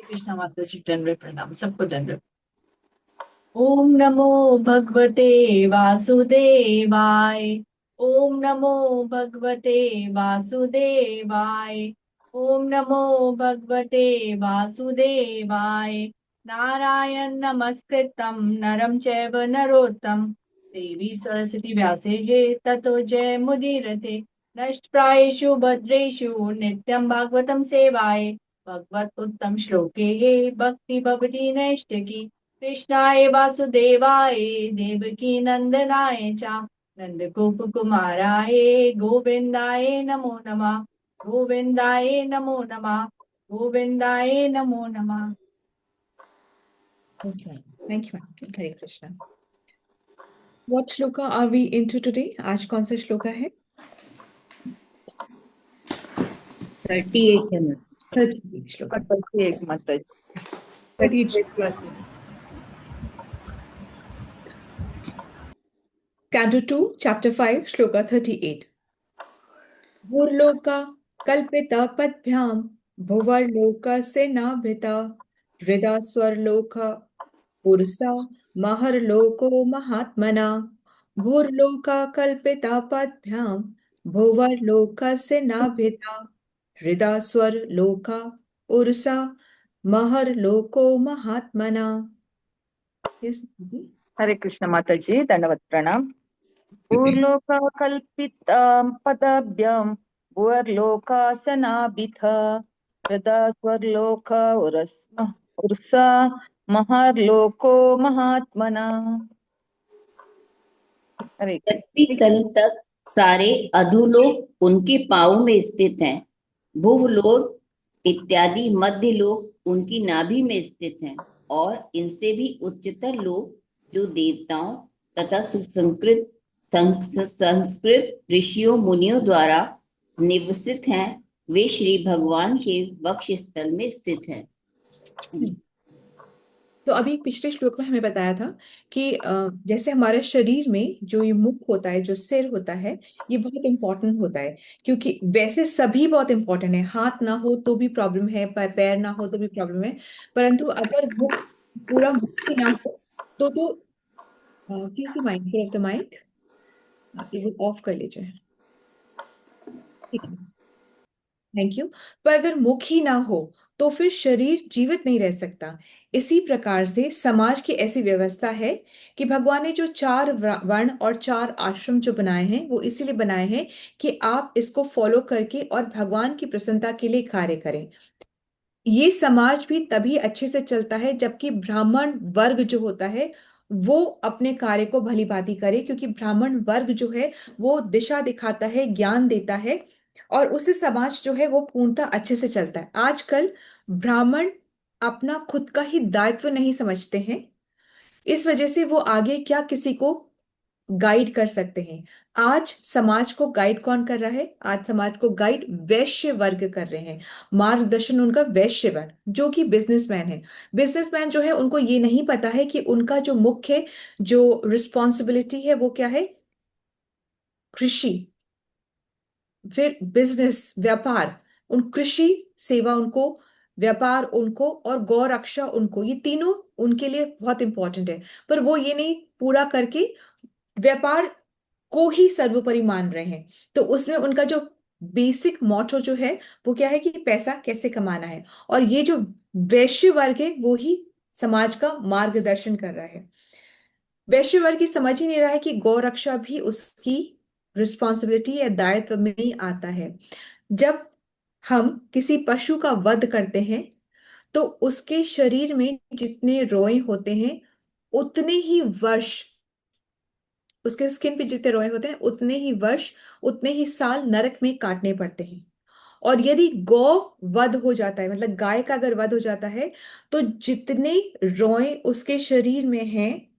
कृष्णा माता जी, दंडवत प्रणाम, सबको दंडवत। ओम नमो भगवते वासुदेवाय। ओम नमो भगवते वासुदेवाय। ओम नमो भगवते वासुदेवाय। नारायण नमस्कृतं नरं चैव नरोत्तम देवी सरस्वती व्यासेः ततो जयमुदीरते। नष्टप्रायेषु भद्रेषु नित्यं भागवतं सेवाय। भगवत उत्तम श्लोके भक्ति भवति नैष्टिकी। कृष्णाय वासुदेवाय देवकी नंदनाय च नंदगोप कुमाराय गोविंदाय नमो नमः। गोविंदाय नमो नमः। गोविंदाय नमो नमः। Okay. Thank you, ma'am. Hare Krishna. What shloka are we into today? आज कौन सा श्लोका है? 38 है मैम। 38 श्लोका। एक माता जी। 38 plus. Canto 2, Chapter 5, Shloka 38. भूर्लोका कल्पिता पद्भ्यां भुवर्लोकस्य नाभिता हृदा स्वर्लोक पुरुषा महर्लोको महात्मना भूर्लोका कल्पिता पद्भ्यां भुवर्लोकस्य नाभिता हृदा स्वर्लोका पुरुषा महर्लोको महात्मना। Yes, जी। हरे कृष्ण माता जी, दंडवत प्रणाम। भूर्लोक कल्पित पदभ्यं भुवर्लोकासनाभिथ हृदा स्वर्लोक उर्सा महार्लोको महात्मना। हरे पृथ्वी तल तक सारे अधोलोक उनके पांवों में स्थित हैं। भूलोक इत्यादि मध्य लोक उनकी नाभि में स्थित हैं और इनसे भी उच्चतर लोक जो देवताओं तथा सुसंस्कृत संस्कृत ऋषियों मुनियों द्वारा निवसित हैं, वे श्री भगवान के वक्ष स्थल में स्थित हैं। तो अभी पिछले श्लोक में हमें बताया था कि जैसे हमारे शरीर में जो ये मुख होता है, जो सिर होता है, ये बहुत इंपॉर्टेंट होता है। क्योंकि वैसे सभी बहुत इंपॉर्टेंट है, हाथ ना हो तो भी प्रॉब्लम है, पैर ना हो तो भी प्रॉब्लम है। परंतु अगर मुख, पूरा मुख ही ना हो तो please mindful of the mic, आप ये ऑफ कर लीजिए। ठीक है, थैंक यू। पर अगर मुख ही ना हो तो फिर शरीर जीवित नहीं रह सकता। इसी प्रकार से समाज की ऐसी व्यवस्था है कि भगवान ने जो चार वर्ण और चार आश्रम जो बनाए हैं, वो इसीलिए बनाए हैं कि आप इसको फॉलो करके और भगवान की प्रसन्नता के लिए कार्य करें। ये समाज भी तभी अच्छे से चलता है जबकि ब्राह्मण वर्ग जो होता है वो अपने कार्य को भली भांति करे, क्योंकि ब्राह्मण वर्ग जो है वो दिशा दिखाता है, ज्ञान देता है, और उससे समाज जो है वो पूर्णतः अच्छे से चलता है। आजकल ब्राह्मण अपना खुद का ही दायित्व नहीं समझते हैं, इस वजह से वो आगे क्या किसी को गाइड कर सकते हैं। आज समाज को गाइड कौन कर रहा है? आज समाज को गाइड वैश्य वर्ग कर रहे हैं। मार्गदर्शन उनका वैश्य वर्ग, जो कि बिजनेसमैन है। बिजनेसमैन जो है उनको ये नहीं पता है कि उनका जो मुख्य जो रिस्पॉन्सिबिलिटी है वो क्या है? कृषि, फिर बिजनेस, व्यापार, उन कृषि सेवा उनको, व्यापार उनको, और गौ रक्षा उनको, ये तीनों उनके लिए बहुत इंपॉर्टेंट है। पर वो ये नहीं पूरा करके व्यापार को ही सर्वोपरि मान रहे हैं। तो उसमें उनका जो बेसिक मोटो जो है वो क्या है कि पैसा कैसे कमाना है। और ये जो वैश्य वर्ग है वो ही समाज का मार्गदर्शन कर रहा है। वैश्य वर्ग की समझ ही नहीं रहा है कि गौ रक्षा भी उसकी रिस्पॉन्सिबिलिटी या दायित्व में ही आता है। जब हम किसी पशु का वध करते हैं तो उसके शरीर में जितने रोए होते हैं उतने ही वर्ष, उसके स्किन पे जितने रोए होते हैं उतने ही वर्ष, उतने ही साल नरक में काटने पड़ते हैं। और यदि गौ वध हो जाता है, मतलब गाय का अगर वध हो जाता है, तो जितने रोए उसके शरीर में हैं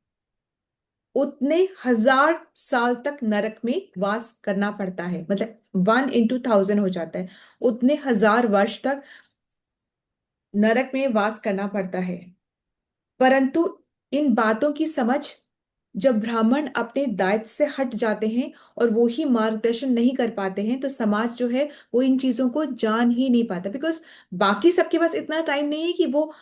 उतने हजार साल तक नरक में वास करना पड़ता है। मतलब 1 into 1000 हो जाता है, उतने हजार वर्ष तक नरक में वास करना पड़ता है। परंतु इन बातों की समझ जब ब्राह्मण अपने दायित्व से हट जाते हैं और वो ही मार्गदर्शन नहीं कर पाते हैं, तो समाज जो है वो इन चीजों को जान ही नहीं पाता, बिकॉज बाकी सबके पास इतना टाइम नहीं है कि वो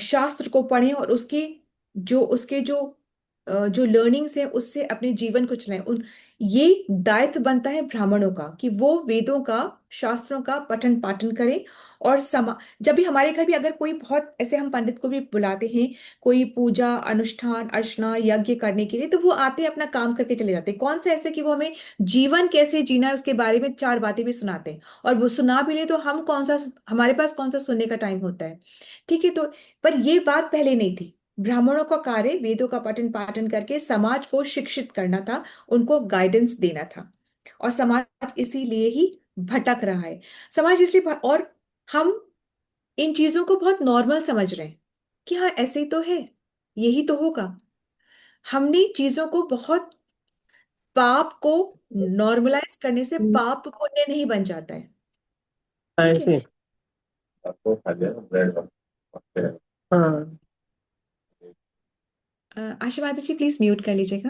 शास्त्र को पढ़ें और उसके जो लर्निंग्स है उससे अपने जीवन को चलाएं। उन ये दायित्व बनता है ब्राह्मणों का कि वो वेदों का, शास्त्रों का पठन पाठन करें। और जब भी हमारे घर भी अगर कोई, बहुत ऐसे हम पंडित को भी बुलाते हैं कोई पूजा अनुष्ठान अर्चना यज्ञ करने के लिए, तो वो आते हैं अपना काम करके चले जाते हैं। कौन से ऐसे कि वो हमें जीवन कैसे जीना है उसके बारे में चार बातें भी सुनाते हैं, और वो सुना भी ले तो हमारे पास कौन सा सुनने का टाइम होता है। ठीक है, तो पर ये बात पहले नहीं थी। ब्राह्मणों का कार्य वेदों का पठन पाठन करके समाज को शिक्षित करना था, उनको गाइडेंस देना था। और समाज इसीलिए ही भटक रहा है। समाज इसलिए और हम इन चीजों को बहुत नॉर्मल समझ रहे हैं कि हाँ ऐसे ही तो है, यही तो होगा। हमने चीजों को बहुत, पाप को नॉर्मलाइज करने से पाप पुण्य नहीं बन जाता है। ठीक है। ऐसे हाँ। आशा माता जी प्लीज म्यूट कर लीजिएगा।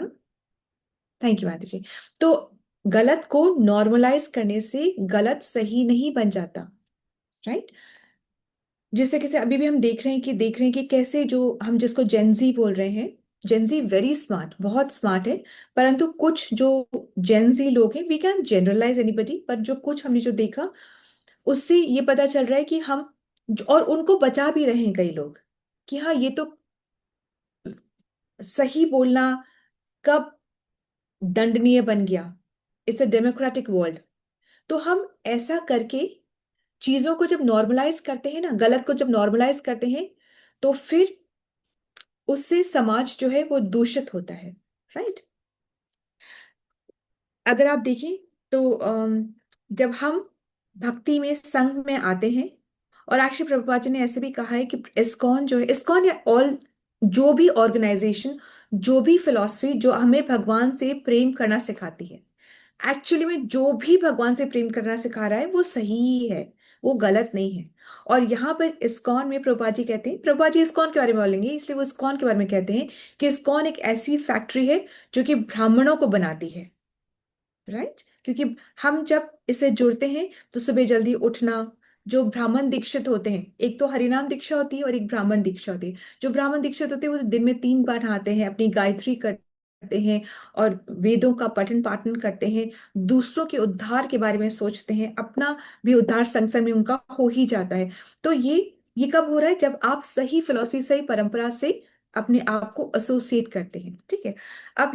थैंक यू माता जी। तो गलत को नॉर्मलाइज करने से गलत सही नहीं बन जाता, राइट। जिससे कैसे अभी भी हम देख रहे हैं कि कैसे जो हम जिसको जेंजी बोल रहे हैं, जेंजी वेरी स्मार्ट, बहुत स्मार्ट है। परंतु कुछ जो जेंजी लोग हैं, वी कैन जनरलाइज एनीबडी, पर जो कुछ हमने जो देखा उससे ये पता चल रहा है कि और उनको बचा भी रहे हैं कई लोग कि हाँ ये तो सही बोलना कब दंडनीय बन गया। It's a democratic world. तो हम ऐसा करके चीजों को जब नॉर्मलाइज करते हैं ना, गलत को जब नॉर्मलाइज करते हैं, तो फिर उससे समाज जो है वो दूषित होता है, राइट। अगर आप देखें तो जब हम भक्ति में संघ में आते हैं, और एक्चुअली प्रभुपाद जी ने ऐसे भी कहा है कि इस्कॉन जो है, इस्कॉन या ऑल जो भी ऑर्गेनाइजेशन, जो भी फिलॉसफी जो हमें भगवान से प्रेम करना सिखाती है, एक्चुअली में जो भी भगवान से प्रेम करना सिखा रहा है वो सही ही है, वो गलत नहीं है। और यहाँ पर इस्कॉन में प्रभुपाद जी कहते हैं, प्रभुपाद जी इस्कॉन के बारे में बोलेंगे इसलिए वो इस्कॉन के बारे में कहते हैं कि इस्कॉन एक ऐसी फैक्ट्री है जो कि ब्राह्मणों को बनाती है, राइट। क्योंकि हम जब इससे जुड़ते हैं तो सुबह जल्दी उठना, जो ब्राह्मण दीक्षित होते हैं, एक तो हरिनाम दीक्षा होती है और एक ब्राह्मण दीक्षा होती है। जो ब्राह्मण दीक्षित होते हैं वो तो दिन में 3 बार नहाते हैं, अपनी गायत्री करते हैं और वेदों का पठन पाठन करते हैं, दूसरों के उद्धार के बारे में सोचते हैं, अपना भी उद्धार संग संग में उनका हो ही जाता है। तो ये कब हो रहा है, जब आप सही फिलॉसफी, सही परंपरा से अपने आप को एसोसिएट करते हैं। ठीक है। अब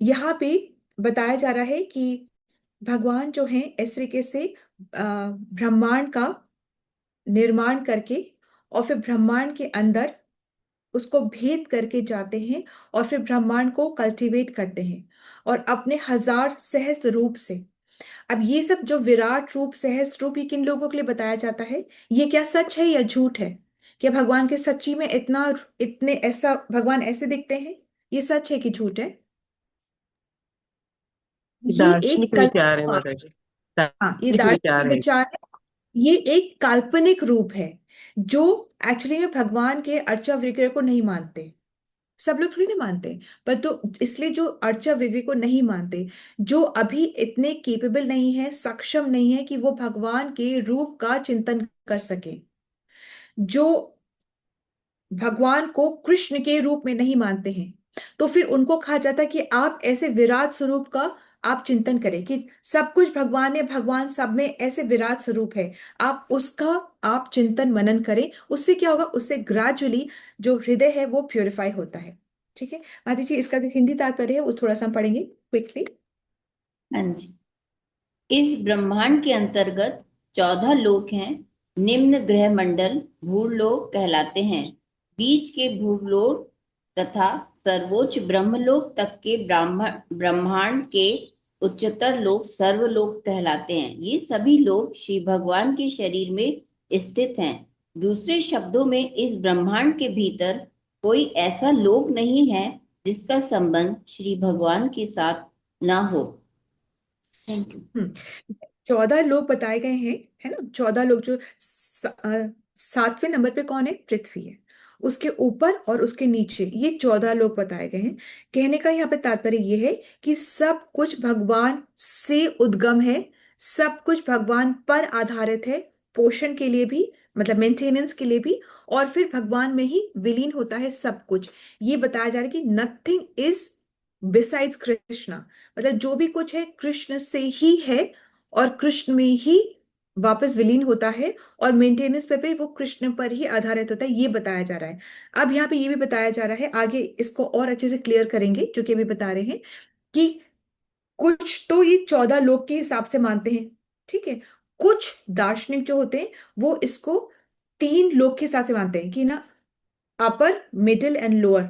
यहाँ पे बताया जा रहा है कि भगवान जो है इस तरीके से ब्रह्मांड का निर्माण करके और फिर ब्रह्मांड के अंदर उसको भेद करके जाते हैं, और फिर ब्रह्मांड को कल्टीवेट करते हैं और अपने हजार सहस्त्र रूप से। अब ये सब जो विराट रूप, सहस्त्र रूप, ये किन लोगों के लिए बताया जाता है? ये क्या सच है या झूठ है? क्या भगवान के सच्ची में इतने ऐसा भगवान ऐसे दिखते हैं? ये सच है कि झूठ है? ये एक दार्शनिक विचार है कल्पना, माता जी, हाँ ये दार्शनिक दार्शनिक विचार है। विचार है। ये एक काल्पनिक रूप है जो एक्चुअली में भगवान के अर्चा विग्रह को नहीं मानते। सब लोग थोड़ी ना मानते, पर तो इसलिए जो अर्चा विग्रह को नहीं मानते, जो अभी इतने केपेबल नहीं है, सक्षम नहीं है कि वो भगवान के रूप का चिंतन कर सके, जो भगवान को कृष्ण के रूप में नहीं मानते हैं, तो फिर उनको कहा जाता है कि आप ऐसे विराट स्वरूप का आप चिंतन करें कि सब कुछ भगवान है, भगवान सब में ऐसे विराट स्वरूप है, आप उसका आप चिंतन मनन करें। उससे क्या होगा? उससे ग्रेजुअली जो हृदय है वो प्योरीफाई होता है। ठीक है माता जी, इसका जो हिंदी तात्पर्य है वो थोड़ा सा हम पढ़ेंगे क्विकली। हाँ जी। इस ब्रह्मांड के अंतर्गत 14 लोक हैं। निम्न ग्रह मंडल भूलोक कहलाते हैं। बीच के भूलोक तथा सर्वोच्च ब्रह्मलोक तक के ब्रह्मांड के उच्चतर लोक सर्वलोक कहलाते हैं। ये सभी लोग श्री भगवान के शरीर में स्थित हैं। दूसरे शब्दों में, इस ब्रह्मांड के भीतर कोई ऐसा लोक नहीं है जिसका संबंध श्री भगवान के साथ ना हो। Thank you. 14 लोग बताए गए हैं, है ना। 14 लोग जो 7वें नंबर पे कौन है? पृथ्वी है। उसके ऊपर और उसके नीचे ये 14 लोग बताए गए हैं। कहने का यहाँ पे तात्पर्य ये है कि सब कुछ भगवान से उद्गम है, सब कुछ भगवान पर आधारित है, पोषण के लिए भी, मतलब मेंटेनेंस के लिए भी, और फिर भगवान में ही विलीन होता है सब कुछ। ये बताया जा रहा है कि नथिंग इज बिसाइड्स कृष्णा, मतलब जो भी कुछ है कृष्ण से ही है और कृष्ण में ही वापस विलीन होता है, और मेंटेनेंस पे भी वो कृष्ण पर ही आधारित होता है, ये बताया जा रहा है। अब यहाँ पे ये भी बताया जा रहा है, आगे इसको और अच्छे से क्लियर करेंगे जो कि अभी बता रहे हैं, कि कुछ तो ये 14 लोग के हिसाब से मानते हैं, ठीक है। कुछ दार्शनिक जो होते हैं वो इसको 3 लोग के हिसाब से मानते हैं, कि ना अपर मिडिल एंड लोअर,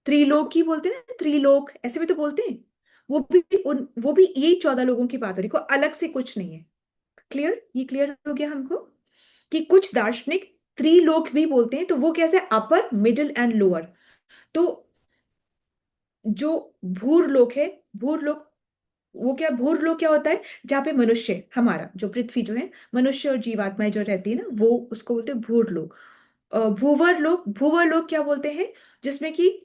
त्रिलोक ही बोलते हैं ना, त्रिलोक ऐसे भी तो बोलते हैं। वो भी यही 14 लोगों की बात हो रही, कोई अलग से कुछ नहीं है। क्लियर, ये क्लियर हो गया हमको, कि कुछ दार्शनिक त्रिलोक भी बोलते हैं, तो वो कैसे, अपर मिडिल एंड लोअर। तो जो भूरलोक है, भूरलोक, वो क्या, भूरलोक क्या होता है, जहाँ पे मनुष्य, हमारा जो पृथ्वी जो है, मनुष्य और जीवात्माएं जो रहती है ना, वो उसको बोलते हैं भूरलोक। भूवर लोक, भूवर लोक क्या बोलते हैं, जिसमें कि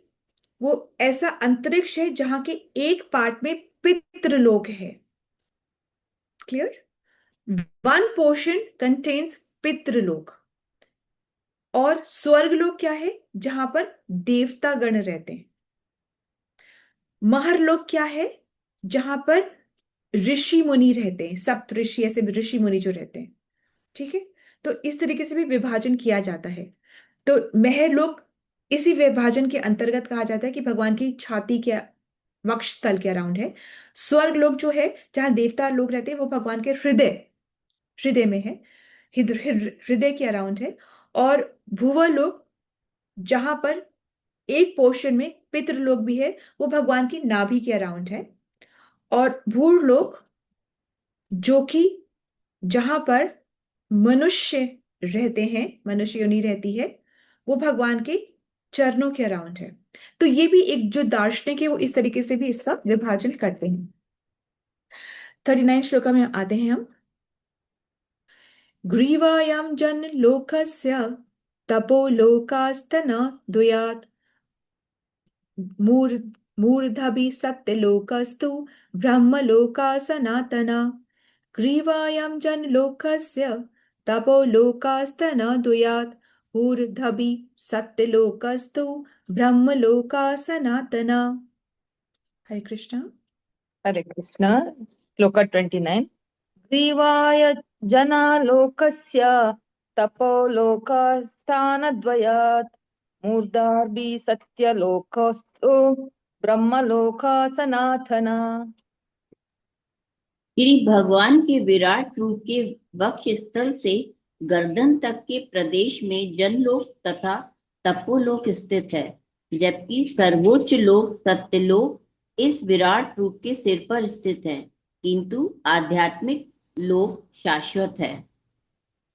वो ऐसा अंतरिक्ष है जहां के एक पार्ट में पितृलोक है। क्लियर, वन पोर्शन कंटेन्स पितृलोक। और स्वर्गलोक क्या है, जहां पर देवता गण रहते हैं। महरलोक क्या है, जहां पर ऋषि मुनि रहते हैं, सप्त ऋषि, ऐसे ऋषि मुनि जो रहते हैं, ठीक है। तो इस तरीके से भी विभाजन किया जाता है। तो महरलोक इसी विभाजन के अंतर्गत कहा जाता है, कि भगवान की छाती के, वक्षस्थल के अराउंड है। स्वर्ग लोक जो है, जहां देवता लोग रहते हैं, वो भगवान के हृदय, हृदय में है, हृदय के अराउंड है। और भुवर लोक, जहां पर एक पोर्शन में पितृलोक भी है, वो भगवान की नाभि के अराउंड है। और भूर लोक, जो कि जहां पर मनुष्य रहते हैं, मनुष्य योनि रहती है, वो भगवान के चरणों के अराउंड है। तो ये भी एक जो दार्शनिक है वो इस तरीके से भी इसका विभाजन करते हैं। 39 श्लोका में आते हैं हम। ग्रीवायां जन लोकस्य तपो लोकास्तन द्वयात् मूर् मूर्धभि सत्यलोकस्तु ब्रह्मलोका सनातना। ग्रीवायां जन लोकस्य तपो लोकास्तन द्वयात् ऊर्ध्वि सत्यलोकस्तु ब्रह्मलोका सनातना। हरे कृष्णा। हरे कृष्ण। श्लोक 29। ग्रीवाय जनालोकस्य तपोलोकस्थानद्वयात् मूर्धार्भि सत्यलोकस्तु ब्रह्मलोक सनातना। श्री भगवान के विराट रूप के वक्ष स्थल से गर्दन तक के प्रदेश में जनलोक तथा तपोलोक स्थित है, जबकि सर्वोच्च लोक सत्यलोक इस विराट रूप के सिर पर स्थित है, किंतु आध्यात्मिक लोक शाश्वत है।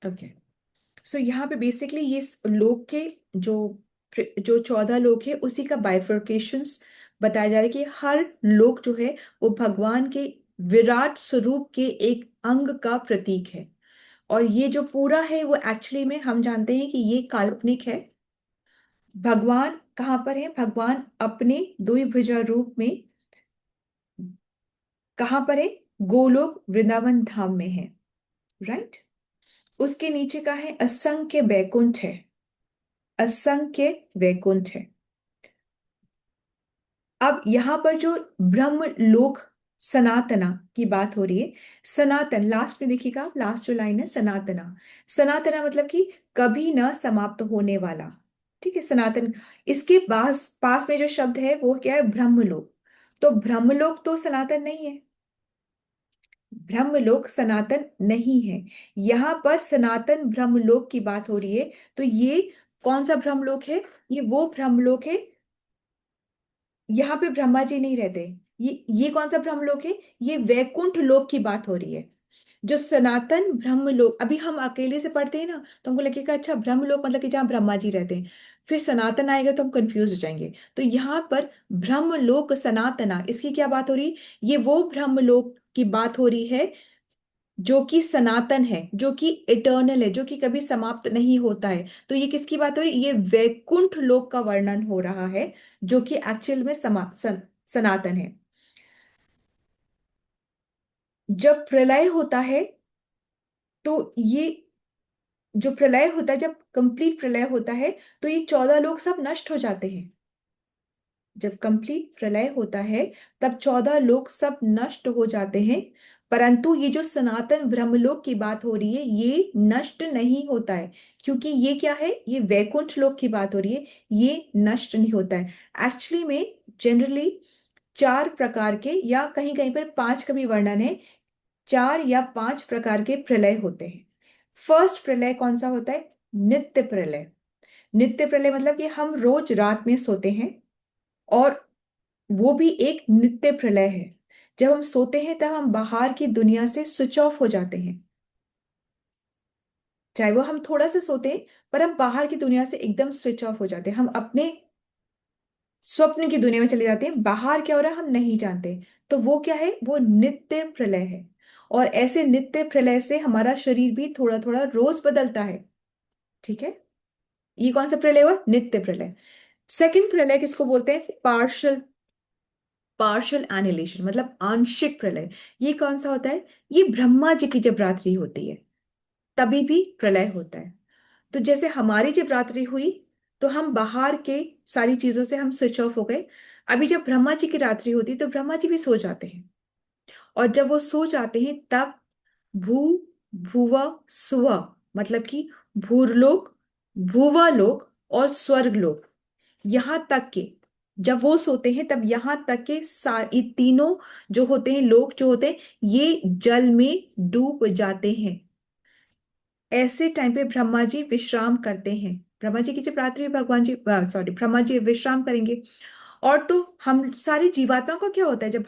ओके, सो यहाँ पे बेसिकली ये लोक के जो जो 14 लोक है उसी का बाइफर्केशंस बताया जा रहा है, कि हर लोक जो है वो भगवान के विराट स्वरूप के एक अंग का प्रतीक है। और ये जो पूरा है वो एक्चुअली में हम जानते हैं कि ये काल्पनिक है। भगवान कहाँ पर है, भगवान अपने द्विभुजा रूप में कहाँ पर है, गोलोक वृंदावन धाम में है, राइट। उसके नीचे का है असंख्य वैकुंठ है, असंख्य वैकुंठ है। अब यहां पर जो ब्रह्म लोक सनातना की बात हो रही है, सनातन लास्ट में देखिएगा, आप लास्ट जो लाइन है सनातना, सनातना मतलब कि कभी ना समाप्त होने वाला, ठीक है, सनातन। इसके पास पास में जो शब्द है वो क्या है, ब्रह्मलोक। तो ब्रह्मलोक तो सनातन नहीं है, ब्रह्मलोक सनातन नहीं है। यहां पर सनातन ब्रह्मलोक की बात हो रही है। तो ये कौन सा ब्रह्मलोक है, ये वो ब्रह्मलोक है, यहाँ पे ब्रह्मा जी नहीं रहते। ये कौन सा ब्रह्मलोक है, ये वैकुंठ लोक की बात हो रही है। जो सनातन ब्रह्मलोक, अभी हम अकेले से पढ़ते हैं ना तो हमको लगेगा अच्छा ब्रह्मलोक मतलब कि जहाँ ब्रह्मा जी रहते हैं, फिर सनातन आएगा तो हम कंफ्यूज हो जाएंगे। तो यहाँ पर ब्रह्मलोक सनातना, इसकी क्या बात हो रही है, ये वो ब्रह्मलोक की बात हो रही है जो कि सनातन है, जो कि इटर्नल है, जो कि कभी समाप्त नहीं होता है। तो ये किसकी बात हो रही है? ये वैकुंठ लोक का वर्णन हो रहा है, जो कि एक्चुअल में सनातन है। जब प्रलय होता है तो ये जो प्रलय होता है, जब कंप्लीट प्रलय होता है, तो ये 14 लोग सब नष्ट हो जाते हैं। जब कंप्लीट प्रलय होता है तब 14 लोग सब नष्ट हो जाते हैं। परंतु ये जो सनातन ब्रह्मलोक की बात हो रही है, ये नष्ट नहीं होता है, क्योंकि ये क्या है? ये वैकुंठ लोक की बात हो रही है, ये नष्ट नहीं होता है। एक्चुअली में जनरली 4 प्रकार के, या कहीं कहीं पर 5 का भी वर्णन है, 4 या 5 प्रकार के प्रलय होते हैं। फर्स्ट प्रलय कौन सा होता है? नित्य प्रलय। नित्य प्रलय मतलब कि हम रोज रात में सोते हैं, और वो भी एक नित्य प्रलय है। जब हम सोते हैं तब हम बाहर की दुनिया से स्विच ऑफ हो जाते हैं, चाहे वो हम थोड़ा सा सोते हैं, पर हम बाहर की दुनिया से एकदम स्विच ऑफ हो जाते हैं। हम अपने स्वप्न की दुनिया में चले जाते हैं, बाहर क्या हो रहा है हम नहीं जानते। तो वो क्या है? वो नित्य प्रलय है। और ऐसे नित्य प्रलय से हमारा शरीर भी थोड़ा थोड़ा रोज बदलता है। ठीक है, ये कौन सा प्रलय हुआ? नित्य प्रलय। सेकंड प्रलय किसको बोलते हैं? पार्शल पार्शल एनिलेशन, मतलब आंशिक प्रलय। ये कौन सा होता है? ये ब्रह्मा जी की जब रात्रि होती है तभी भी प्रलय होता है। तो जैसे हमारी जब रात्रि हुई तो हम बाहर के सारी चीजों से हम स्विच ऑफ हो गए। अभी जब ब्रह्मा जी की रात्रि होती है तो ब्रह्मा जी भी सो जाते हैं, और जब वो सो जाते हैं तब भू भुव स्व, मतलब कि भूरलोक, भुवलोक और स्वर्गलोक, यहां तक के जब वो सोते हैं तब यहां तक के सारी तीनों जो होते हैं, लोक जो होते हैं, ये जल में डूब जाते हैं। ऐसे टाइम पे ब्रह्मा जी विश्राम करते हैं। ब्रह्मा जी की जब रात्रि में भगवान जी, सॉरी, ब्रह्मा जी विश्राम करेंगे। और तो हम सारी जीवात्मा का क्या होता है? जब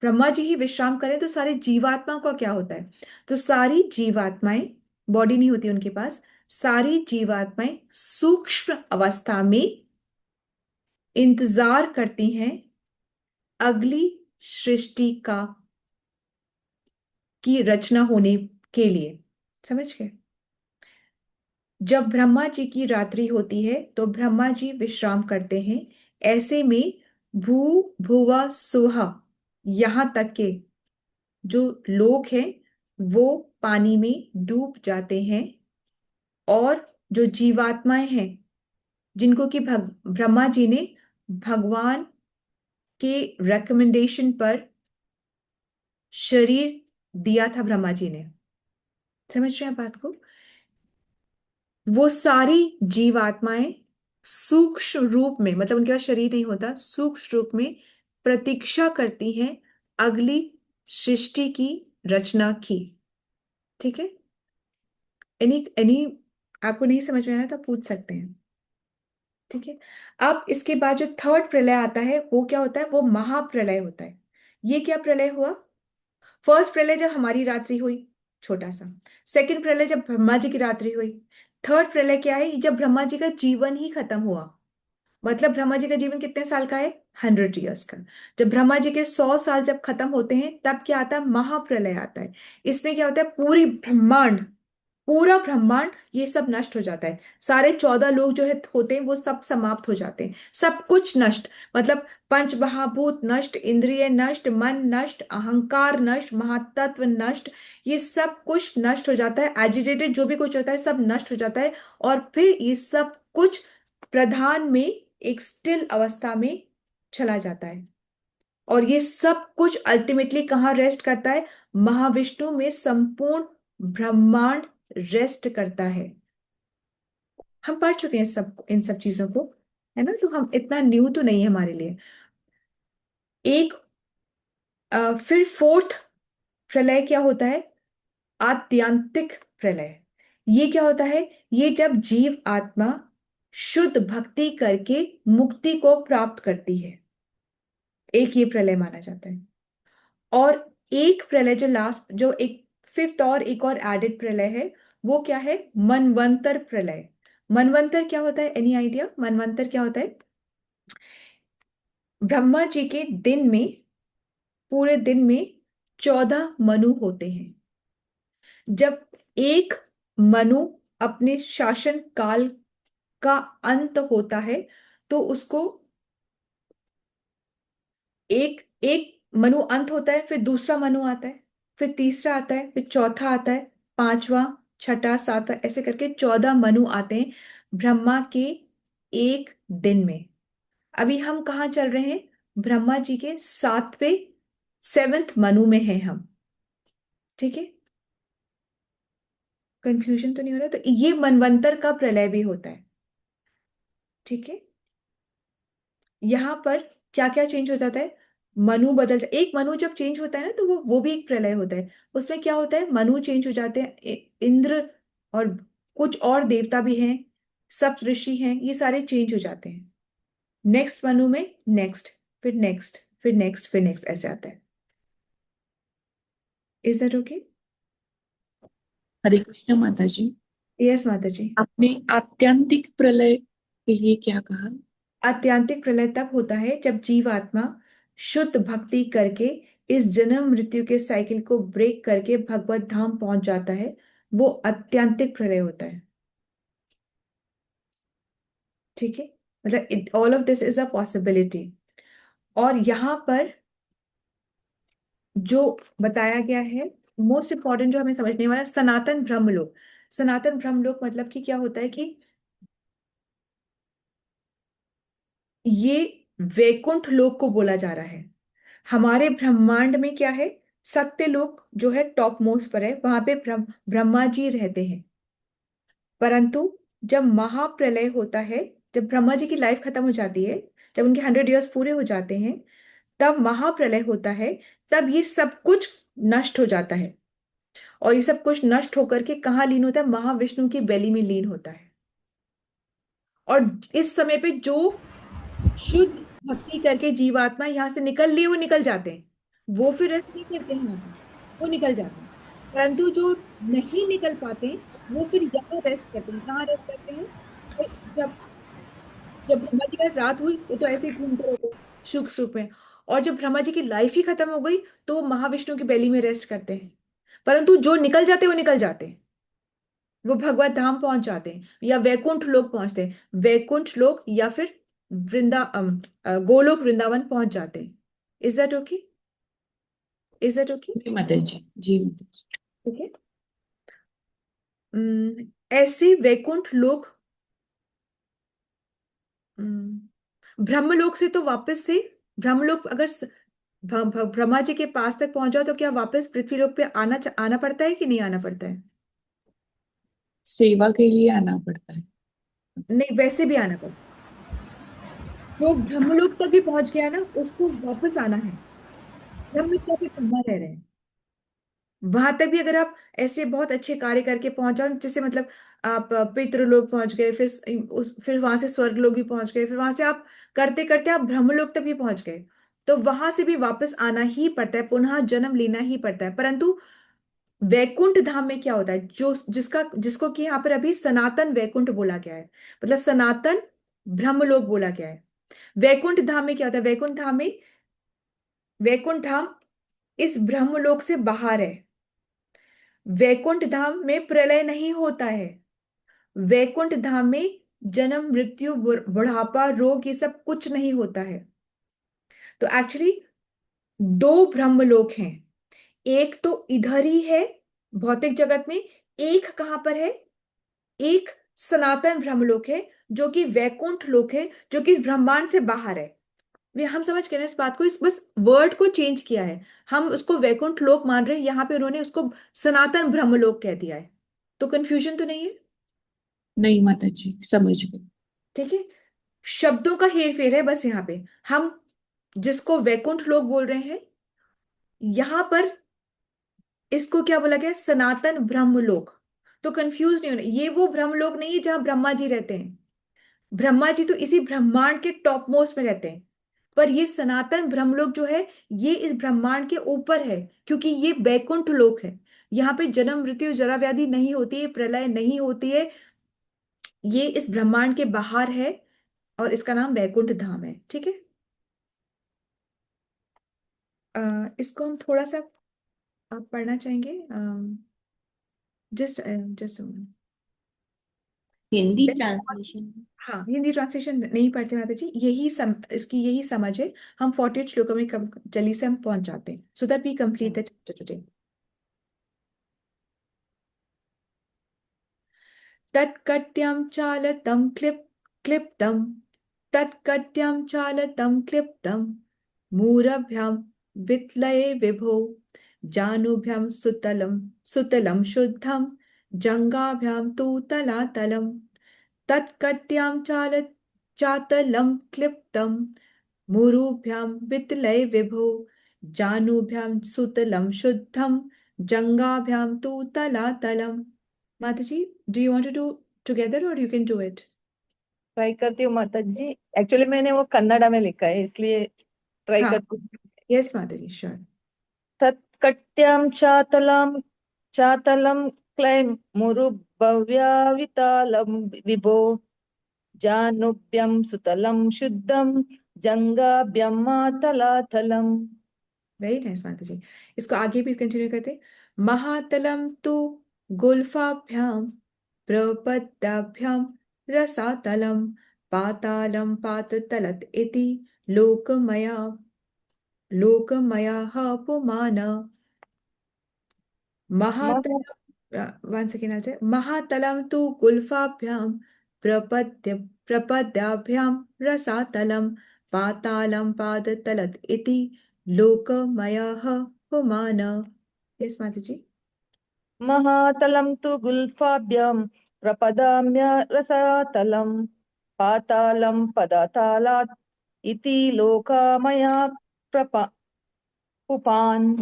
ब्रह्मा जी ही विश्राम करें तो सारी जीवात्मा का क्या होता है? तो सारी जीवात्माएं, बॉडी नहीं होती उनके पास, सारी जीवात्माएं सूक्ष्म अवस्था में इंतजार करती हैं अगली सृष्टि का की रचना होने के लिए। समझ गए? जब ब्रह्मा जी की रात्रि होती है तो ब्रह्मा जी विश्राम करते हैं। ऐसे में भू भुवा सुहा, यहां तक के जो लोग हैं वो पानी में डूब जाते हैं। और जो जीवात्माएं हैं जिनको कि ब्रह्मा जी ने भगवान के रिकमेंडेशन पर शरीर दिया था, ब्रह्मा जी ने। समझ रहे हैं बात को? वो सारी जीवात्माएं सूक्ष्म रूप में, मतलब उनके पास शरीर नहीं होता, सूक्ष्म रूप में प्रतीक्षा करती हैं अगली सृष्टि की रचना की। ठीक है? एनी एनी आपको नहीं समझ में आया तो आप पूछ सकते हैं। ठीक है, अब इसके बाद जो थर्ड प्रलय आता है वो क्या होता है? वो महाप्रलय होता है। ये क्या प्रलय हुआ? फर्स्ट प्रलय जब हमारी रात्रि हुई, छोटा सा। सेकंड प्रलय जब ब्रह्मा जी की रात्रि हुई। थर्ड प्रलय क्या है? जब ब्रह्मा जी का जीवन ही खत्म हुआ। मतलब ब्रह्मा जी का जीवन कितने साल का है? 100 ईयर्स का। जब ब्रह्मा जी के 100 साल जब खत्म होते हैं तब क्या आता है? महाप्रलय आता है। इसमें क्या होता है? पूरा ब्रह्मांड ये सब नष्ट हो जाता है। सारे 14 लोग जो है होते हैं वो सब समाप्त हो जाते हैं, सब कुछ नष्ट। मतलब पंच महाभूत नष्ट, इंद्रिय नष्ट, मन नष्ट, अहंकार नष्ट, महातत्व नष्ट, ये सब कुछ नष्ट हो जाता है। एजिटेटेड जो भी कुछ होता है सब नष्ट हो जाता है। और फिर ये सब कुछ प्रधान में एक स्टिल अवस्था में चला जाता है। और ये सब कुछ अल्टीमेटली कहाँ रेस्ट करता है? महाविष्णु में संपूर्ण ब्रह्मांड रेस्ट करता है। हम पढ़ चुके हैं सब इन सब चीजों को, है ना? तो हम इतना न्यू तो नहीं है हमारे लिए। एक फिर फोर्थ प्रलय क्या होता है? आत्यांतिक प्रलय। ये क्या होता है? ये जब जीव आत्मा शुद्ध भक्ति करके मुक्ति को प्राप्त करती है, एक ये प्रलय माना जाता है। और एक प्रलय जो लास्ट, जो एक फिफ्थ और एक और एडेड प्रलय है, वो क्या है? मनवंतर प्रलय। मनवंतर क्या होता है? एनी आइडिया मनवंतर क्या होता है? ब्रह्मा जी के दिन में, पूरे दिन में 14 मनु होते हैं। जब एक मनु अपने शासन काल का अंत होता है तो उसको एक एक मनु अंत होता है, फिर दूसरा मनु आता है, फिर तीसरा आता है, फिर चौथा आता है, पांचवा, छठा, सातवां, ऐसे करके 14 मनु आते हैं ब्रह्मा के एक दिन में। अभी हम कहाँ चल रहे हैं? ब्रह्मा जी के 7वें, 7th मनु में हैं हम। ठीक है, कंफ्यूजन तो नहीं हो रहा? तो ये मनवंतर का प्रलय भी होता है। ठीक है, यहाँ पर क्या क्या चेंज हो जाता है? मनु बदल एक मनु जब चेंज होता है ना, तो वो भी एक प्रलय होता है। उसमें क्या होता है? मनु चेंज हो जाते हैं, इंद्र और कुछ और देवता भी हैं, सप्त ऋषि हैं, ये सारे चेंज हो जाते हैं। नेक्स्ट मनु में नेक्स्ट, फिर नेक्स्ट, फिर नेक्स्ट, फिर नेक्स्ट, ऐसे आता है। Is that okay? Hare Krishna माता जी। यस माता जी। आपने आत्यंतिक प्रलय के लिए क्या कहा? आत्यंतिक प्रलय तब होता है जब जीवात्मा शुद्ध भक्ति करके इस जन्म मृत्यु के साइकिल को ब्रेक करके भगवत धाम पहुंच जाता है, वो आत्यंतिक प्रलय होता है। ठीक है, मतलब all of this is a possibility. और यहाँ पर जो बताया गया है, मोस्ट इंपॉर्टेंट जो हमें समझने वाला, सनातन ब्रह्मलोक। सनातन ब्रह्मलोक मतलब कि क्या होता है कि ये वैकुंठ लोक को बोला जा रहा है। हमारे ब्रह्मांड में क्या है? सत्य लोक जो है टॉप मोस्ट पर है, वहां पे ब्रह्मा जी रहते हैं। परंतु जब महाप्रलय होता है, जब ब्रह्मा जी की लाइफ खत्म हो जाती है, जब उनके 100 ईयर्स पूरे हो जाते हैं, तब महाप्रलय होता है। तब ये सब कुछ नष्ट हो जाता है, और ये सब कुछ नष्ट होकर के कहाँ लीन होता है? महाविष्णु की बेली में लीन होता है। और इस समय पे जो शुद्ध भक्ति करके जीवात्मा यहाँ से निकल लिए, वो निकल जाते हैं, वो फिर रेस्ट नहीं करते हैं यहाँ पे, वो निकल जाते हैं। परंतु जो नहीं निकल पाते, वो फिर यहाँ रेस्ट करते हैं। कहाँ रेस्ट करते हैं? जब जब ब्रह्मा जी का रात हुई, वो तो ऐसे ही घूमते रहते हैं सुख सुख में। और जब ब्रह्मा जी की लाइफ ही खत्म हो गई, तो वो महाविष्णु की बेली में रेस्ट करते हैं। परंतु जो निकल जाते हैं, वो निकल जाते हैं, वो भगवत धाम पहुंच जाते हैं, या वैकुंठ लोक पहुंचते हैं। वैकुंठ लोक या फिर गोलोक वृंदावन पहुंच जाते हैं। Is that okay? Is that okay? जी माता जी, जी माता जी। ठीक है। ऐसे वैकुंठ लोक, ब्रह्मलोक से तो वापस से, ब्रह्मलोक अगर ब्रह्मा जी के पास तक पहुंच जाओ, तो क्या वापस पृथ्वीलोक पे आना पड़ता है कि नहीं आना पड़ता है? सेवा के लिए आना पड़ता है। नहीं, वैसे भी आना पड़ता है। जो ब्रह्मलोक तक भी पहुंच गया ना, उसको वापस आना है। ब्रह्म का भी ब्रह्मा रह रहे हैं, वहां तक भी अगर आप ऐसे बहुत अच्छे कार्य करके पहुंच जाओ, जैसे मतलब आप पितृलोक पहुंच गए, फिर वहां से स्वर्गलोक भी पहुंच गए, फिर वहां से आप करते करते आप ब्रह्मलोक तक भी पहुंच गए, तो वहां से भी वापस आना ही पड़ता है, पुनः जन्म लेना ही पड़ता है। परंतु वैकुंठ धाम में क्या होता है, जो जिसको कि यहाँ पर अभी सनातन वैकुंठ बोला गया है, मतलब सनातन ब्रह्मलोक बोला गया है। वैकुंठ धाम में क्या होता है? वैकुंठ धाम इस ब्रह्मलोक से बाहर है। वैकुंठ धाम में प्रलय नहीं होता है। वैकुंठ धाम में जन्म मृत्यु बुढ़ापा रोग ये सब कुछ नहीं होता है। तो एक्चुअली दो ब्रह्मलोक हैं। एक तो इधर ही है भौतिक जगत में, एक कहां पर है? एक सनातन ब्रह्मलोक है, जो कि वैकुंठ लोक है, जो कि इस ब्रह्मांड से बाहर है। वे हम समझ गए ना इस बात को, इस बस वर्ड को चेंज किया है। हम उसको वैकुंठ लोक मान रहे हैं, यहाँ पे उन्होंने उसको सनातन ब्रह्मलोक कह दिया है। तो कंफ्यूजन तो नहीं है? नहीं माता जी, समझ गई। ठीक है, शब्दों का हेर फेर है बस। यहाँ पे हम जिसको वैकुंठ लोक बोल रहे हैं, यहां पर इसको क्या बोला गया? सनातन ब्रह्मलोक। तो कंफ्यूज नहीं होना, ये वो ब्रह्मलोक नहीं है जहां ब्रह्मा जी रहते हैं। ब्रह्मा जी तो इसी ब्रह्मांड के टॉप मोस्ट में रहते हैं, पर ये सनातन ब्रह्मलोक जो है, ये इस ब्रह्मांड के ऊपर है, क्योंकि ये वैकुंठ लोक है। यहाँ पे जन्म मृत्यु जरा व्याधि नहीं होती है, प्रलय नहीं होती है। ये इस ब्रह्मांड के बाहर है, और इसका नाम वैकुंठ धाम है। ठीक है, इसको हम थोड़ा सा आप पढ़ना चाहेंगे? Just Hindi translation. हाँ, हिंदी ट्रांसलेशन नहीं पढ़ते माता जी, इसकी यही समझ है। हम 48 श्लोकों में जल्दी से हम पहुंच जाते हैं, so that we complete the chapter today. तत्कट्यं चालतं क्लिप्तं तत्कट्यं चालतं क्लिप्तं मूरभ्यां वित्लये विभो जानुभ्यां सुतलं शुद्धं जङ्घाभ्यां तु तलातलम् तत्कट्यां चातलं क्लिप्तं मुरुभ्यां वितलये विभो जानुभ्यां सुतलं शुद्धं जङ्घाभ्यां तु तलातलम्। Mataji, do you want to do together or you can do it? Try करती हूँ माता जी। एक्चुअली मैंने वो कन्नड़ा में लिखा है, इसलिए ट्राई हाँ, करती हूँ। yes Mataji, sure. तत्कट्यां चातलं क्लैं मुरुभव्यावितालं विभो जानुभ्यं सुतलं शुद्धं जङ्घाभ्यां मातलातलम्। Very nice Mataji. इसको आगे भी कंटिन्यू करते। महातलं तु गुल्फाभ्यां प्रपद्याभ्यां रसातलं पातालं पाततलत् इति लोकमयः पुमान महातलं once again I'll say महातलं तु गुल्फाभ्यां प्रपद्याभ्यां रसातलं पातालं पादतलत् इति लोकमयः पुमान। Yes Mataji. महातलं तु गुल्फाभ्यां प्रपदाम्य रसातलं पातालं पदतालात् इति लोकामया पुपान्।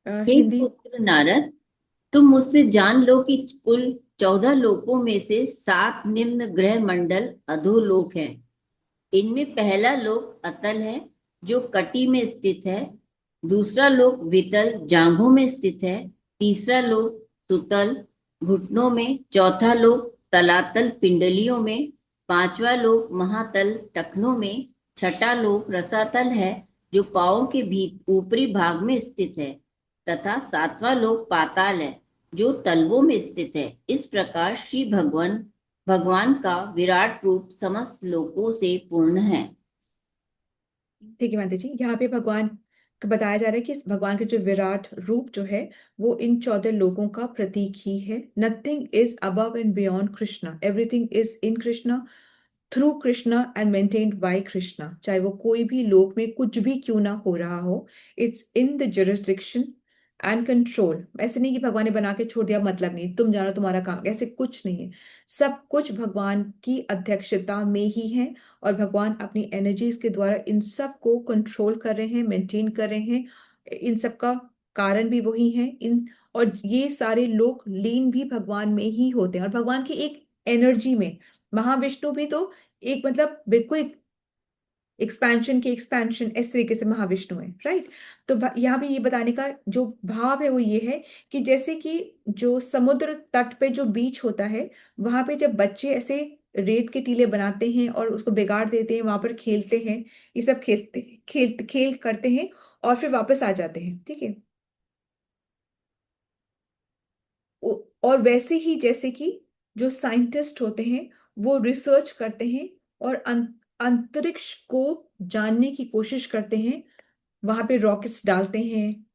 हे हिंदी पुत्र नारद, तुम मुझसे जान लो कि कुल 14 लोकों में से 7 निम्न ग्रह मंडल अधोलोक हैं। इनमें पहला लोक अतल है, जो कटी में स्थित है। दूसरा लोक वितल जांघों में स्थित है। तीसरा लोक सुतल घुटनों में। चौथा लोक तलातल पिंडलियों में। पांचवा लोक महातल टखनों में। छठा लोक रसातल है, जो पांवों के ऊपरी भाग में स्थित है। तथा सातवां लोक पाताल है, जो तलवों में स्थित है। इस प्रकार श्री भगवान का विराट रूप समस्त लोकों से पूर्ण है। ठीक है माता जी, यहाँ पे भगवान को बताया जा रहा है कि इस भगवान के जो विराट रूप जो है वो इन 14 लोकों का प्रतीक ही है। Nothing is above and beyond Krishna, everything is in Krishna, through Krishna and maintained by Krishna. चाहे वो कोई भी लोक में कुछ भी क्यों ना हो रहा हो, it's in the jurisdiction and control. ऐसे नहीं कि भगवान ने बना के छोड़ दिया, मतलब नहीं, तुम जानो तुम्हारा काम, ऐसे कुछ नहीं है। सब कुछ भगवान की अध्यक्षता में ही है और भगवान अपनी एनर्जीज के द्वारा इन सब को कंट्रोल कर रहे हैं, मेंटेन कर रहे हैं। इन सब का कारण भी वही है। और ये सारे लोग लीन भी भगवान में ही होते हैं और भगवान की एक एनर्जी में। महाविष्णु भी तो एक मतलब बिल्कुल एक्सपेंशन के एक्सपेंशन इस तरीके से महाविष्णु है, राइट। तो यहाँ पे ये बताने का जो भाव है वो ये है कि जैसे कि जो समुद्र तट पे जो बीच होता है, वहां पे जब बच्चे ऐसे रेत के टीले बनाते हैं और उसको बिगाड़ देते हैं, वहां पर खेलते हैं, ये सब खेल करते हैं और फिर वापस आ जाते हैं, ठीक है। और वैसे ही जैसे कि जो साइंटिस्ट होते हैं वो रिसर्च करते हैं और अंतरिक्ष को जानने की कोशिश करते हैं, वहां पे रॉकेट्स डालते हैं,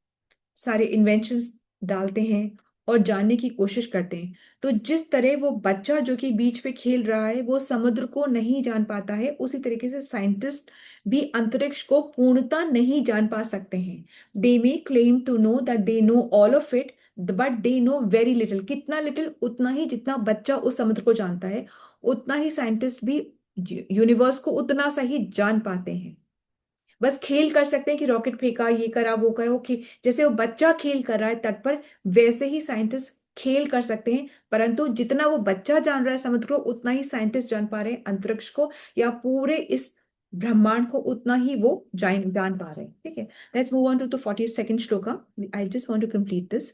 सारे इन्वेंशंस डालते हैं और जानने की कोशिश करते हैं। तो जिस तरह वो बच्चा जो कि बीच पे खेल रहा है वो समुद्र को नहीं जान पाता है, उसी तरीके से साइंटिस्ट भी अंतरिक्ष को पूर्णता नहीं जान पा सकते हैं। They may claim to know that they know all of it, but they know very little. कितना लिटिल? उतना ही जितना बच्चा उस समुद्र को जानता है, उतना ही साइंटिस्ट भी यूनिवर्स को उतना सा ही जान पाते हैं। बस खेल कर सकते हैं कि रॉकेट फेंका, ये करा, वो करा, वो खेल, जैसे वो बच्चा खेल कर रहा है तट पर, वैसे ही साइंटिस्ट खेल कर सकते हैं। परंतु जितना वो बच्चा जान रहा है समुद्र को, उतना ही साइंटिस्ट जान पा रहे हैं अंतरिक्ष को या पूरे इस ब्रह्मांड को, उतना ही वो जान पा रहे हैं, ठीक है। Let's move on to the 42nd shloka. I just want to complete this.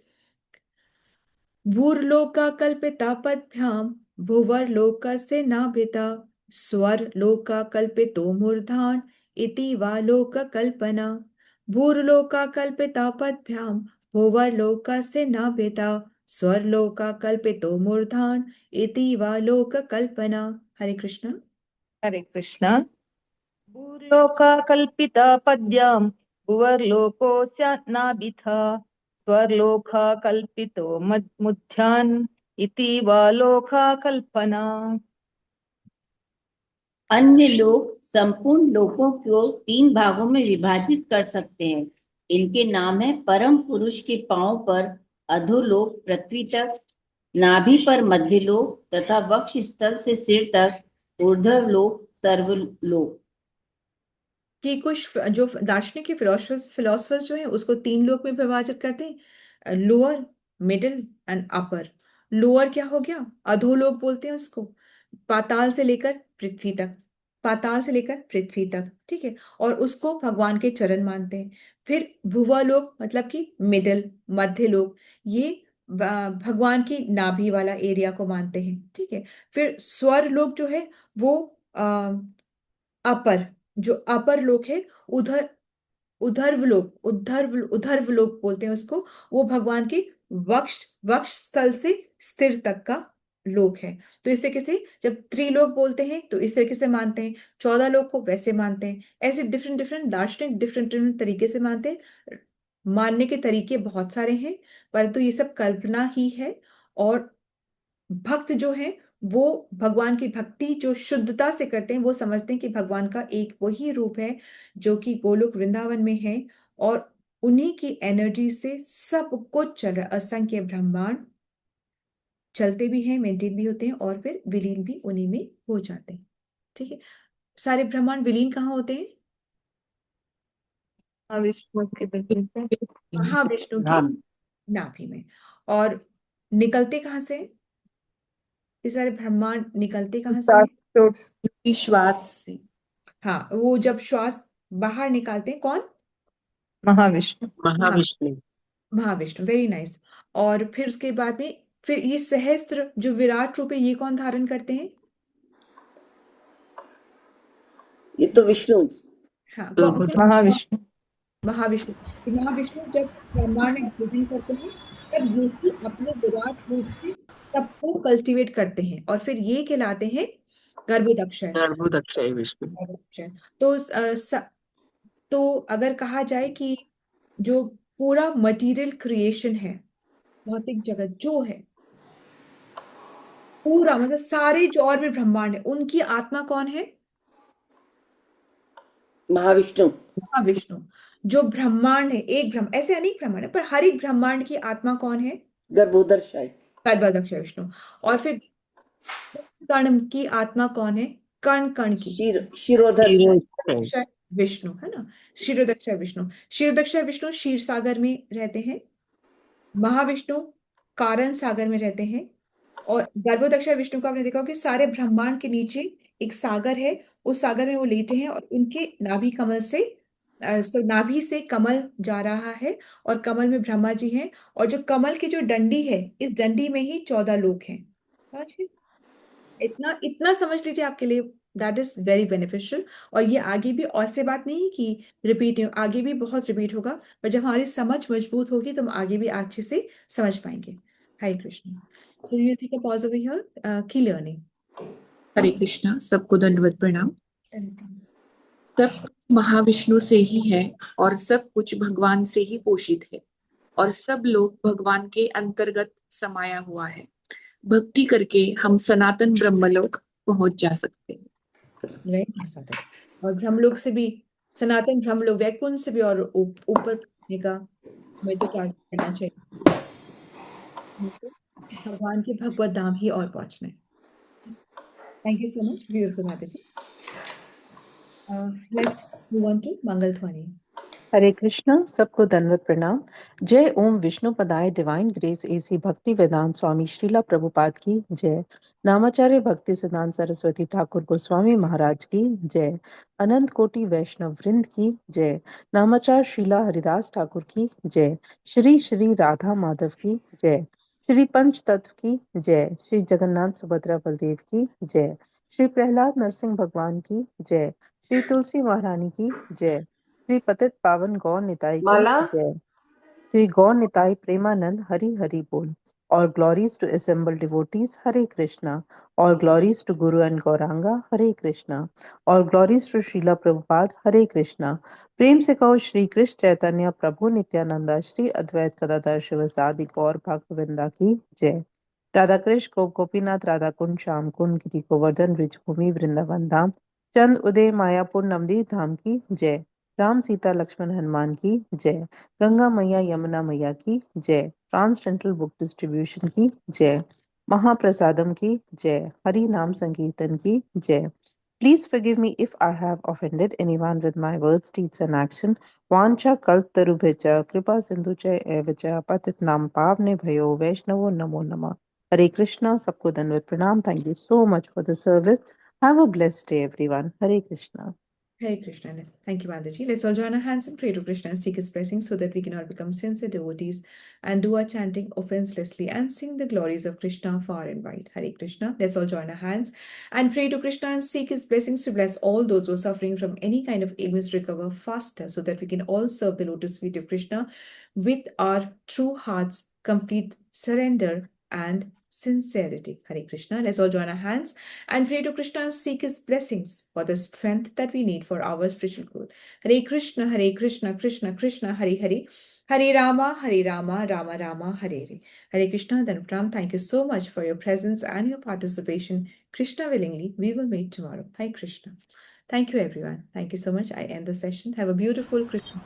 भूर्लोकाकल्पिता पद्भ्यां भुवर्लोकस्य नाभिता स्वर्लोकाकल्पितो मूर्धान् इति वा लोककल्पना। भूर्लोकाकल्पिता पद्भ्यां भुवर्लोकस्य न पिता स्वर्लोका कल्पितो मूर्धान इति वा लोक कल्पना। हरे कृष्ण। हरे कृष्ण। भूर्लोककल्पिता पद्यां भुवर्लोकोऽस्य नाभिथा स्वर्लोककल्पितो मुद्यान् इति वा लोककल्पना। अन्य लोग संपूर्ण लोकों को 3 भागों में विभाजित कर सकते हैं। इनके नाम है परम पुरुष के पांव पर अधोलोक पृथ्वी तक, नाभि पर मध्यलोक तथा वक्ष स्थल से सिर तक ऊर्ध्वलोक सर्वलोक। कि कुछ जो दार्शनिक फिलोसफर्स जो हैं उसको 3 लोक में विभाजित करते हैं, lower, middle and upper. Lower क्या हो गया? अधोलोक बोलते हैं उसको, पाताल से लेकर पृथ्वी तक, पाताल से लेकर पृथ्वी तक, ठीक है। और उसको भगवान के चरण मानते हैं। फिर भुवालोक मतलब कि मिडिल, मध्य लोक, ये भगवान की नाभि वाला एरिया को मानते हैं, ठीक है। फिर स्वर लोक जो है वो अपर, जो अपर लोक है, उधर उधर्व लोक बोलते हैं उसको, वो भगवान के वक्ष वक्ष स्थल से स्थिर तक का लोक है। तो इस तरीके से जब त्रिलोक बोलते हैं तो इस तरीके से मानते हैं, 14 लोक को वैसे मानते हैं। ऐसे डिफरेंट डिफरेंट दार्शनिक डिफरेंट डिफरेंट तरीके से मानते हैं। मानने के तरीके बहुत सारे हैं, परंतु ये सब कल्पना ही है। और भक्त जो है वो भगवान की भक्ति जो शुद्धता से करते हैं, वो समझते हैं कि भगवान का एक वही रूप है जो कि गोलोक वृंदावन में है, और उन्हीं की एनर्जी से सब कुछ चल रहा है। असंख्य ब्रह्मांड चलते भी हैं, मेंटेन भी होते हैं, और फिर विलीन भी उन्हीं में हो जाते हैं, ठीक है। सारे ब्रह्मांड विलीन कहाँ होते हैं? विष्णु के बेटे से महाविष्णु की नाभि में। और निकलते कहाँ से हैं? ये सारे ब्रह्मांड निकलते कहाँ से हैं? विश्वास से। हाँ, वो जब श्वास बाहर निकालते हैं, कौन? महाविष्णु। महाविष्णु। Mahavishnu, very nice. और फिर उसके बाद में फिर ये सहस्त्र जो विराट रूप है, ये कौन धारण करते हैं? ये तो विष्णु। हाँ, महाविष्णु। महाविष्णु। तो महाविष्णु जब ब्रह्मांड में भोजन करते हैं, तब यही अपने विराट रूप से सबको कल्टीवेट करते हैं, और फिर ये कहलाते हैं गर्भोदक्षय। गर्भोदक्षय विष्णु। गर्भोदक्षय। तो तो अगर कहा जाए कि जो पूरा मटेरियल क्रिएशन है, भौतिक जगत जो है पूरा, मतलब सारे जो और भी ब्रह्मांड है, उनकी आत्मा कौन है? महाविष्णु। महाविष्णु। जो ब्रह्मांड है, एक ब्रह्म, ऐसे अनेक ब्रह्मांड है, पर हर एक ब्रह्मांड की आत्मा कौन है? गर्भोदर्शाय। गर्भोदक्षय विष्णु। और फिर कण की आत्मा कौन है? कण कण की शिरोधर क्षीरोदक्षय विष्णु, है ना। क्षीरोदक्षय विष्णु। क्षीरोदक्षय विष्णु क्षीर सागर में रहते हैं। महाविष्णु कारण सागर में रहते हैं। और गर्भोदक्षय विष्णु को आपने देखा होगा कि सारे ब्रह्मांड के नीचे एक सागर है, उस सागर में वो लेटे हैं, और उनके नाभि कमल से नाभि से कमल जा रहा है, और कमल में ब्रह्मा जी हैं। और जो कमल की जो डंडी है, इस डंडी में ही 14 लोक हैं। समझ गए? इतना इतना समझ लीजिए आपके लिए, दैट इज वेरी बेनिफिशियल। और ये आगे भी, और से बात नहीं है कि रिपीट, आगे भी बहुत रिपीट होगा, पर जब हमारी समझ मजबूत होगी तो हम आगे भी अच्छे से समझ पाएंगे। Hare Krishna. So you take a pause over here, key learning. Hare Krishna, सबको दंडवत प्रणाम। सब महाविष्णु से ही है और सब कुछ भगवान से ही पोषित है, और सब लोग भगवान के अंतर्गत समाया हुआ है। भक्ति करके हम सनातन ब्रह्मलोक पहुंच जा सकते हैं। और ब्रह्मलोक से भी, सनातन ब्रह्मलोक वैकुंठ से भी और ऊपर पहुंचने का हमें तो प्रार्थना करना चाहिए। भगवान के भगवत धाम ही और पहुंचना है। Thank you so much, beautiful माता जी। लेट्स मूव ऑन टू मंगल ध्वनि। हरे कृष्णा, सबको दंडवत प्रणाम। जय ओम विष्णु पदाय डिवाइन ग्रेस एसी भक्ति वेदांत स्वामी श्रीला प्रभुपाद की जय। नामाचार्य भक्ति सिद्धांत सरस्वती ठाकुर गोस्वामी महाराज की जय। अनंत कोटि वैष्णव वृंद की जय। नामाचार्य श्रीला हरिदास ठाकुर की जय। श्री श्री राधा माधव की जय। श्री पंच तत्व की जय। श्री जगन्नाथ सुभद्रा बलदेव की जय। श्री प्रहलाद नरसिंह भगवान की जय। श्री तुलसी महारानी की जय। श्री पतित पावन गौर निताई की माला। जय। Shri Gaur Nitai Premanand Hari Hari Bol. All glories to assembled devotees, Hare Krishna. All glories to Guru and Gauranga, Hare Krishna. All glories to Srila Prabhupada, Hare Krishna. प्रेम से कहो श्री कृष्ण चैतन्य प्रभु नित्यानंदा श्री अद्वैत गदाधर शिवसादि गौर भक्तवृंदा की जय। राधा कृष्ण गोप गोपीनाथ राधा कुंड श्याम कुंड गिरि गोवर्धन ब्रिज भूमि वृंदावन धाम चंद उदय मायापुर नवदीप धाम की जय। राम सीता लक्ष्मण हनुमान की जय। गंगा मैया यमुना मैया की जय। ट्रांसडेंटल बुक डिस्ट्रीब्यूशन की जय। महाप्रसादम की जय। हरि नाम संकीर्तन की जय। Please forgive me if I have offended anyone with my words, deeds and action. Vancha kaltarubhecha kripa sindhucha evacha patitnam pavne bhayo vaishnavo namo namah. Hare Krishna, sabko dandavat pranam. Thank you so much for the service. Have a blessed day, everyone. Hare Krishna. Hare Krishna. Thank you, Mataji. Let's all join our hands and pray to Krishna and seek his blessing so that we can all become sincere devotees and do our chanting offenselessly and sing the glories of Krishna far and wide. Hare Krishna. Let's all join our hands and pray to Krishna and seek his blessings to bless all those who are suffering from any kind of ailments to recover faster so that we can all serve the lotus feet of Krishna with our true hearts, complete surrender and sincerity. Hare Krishna. Let's all join our hands and pray to Krishna and seek his blessings for the strength that we need for our spiritual growth. Hare Krishna, Krishna Krishna, Hare Hare. Hare Rama, Rama Rama, Hare Hare. Hare Krishna, Dhanapram, thank you so much for your presence and your participation. Krishna willingly, we will meet tomorrow. Hare Krishna. Thank you, everyone. Thank you so much. I end the session. Have a beautiful Krishna.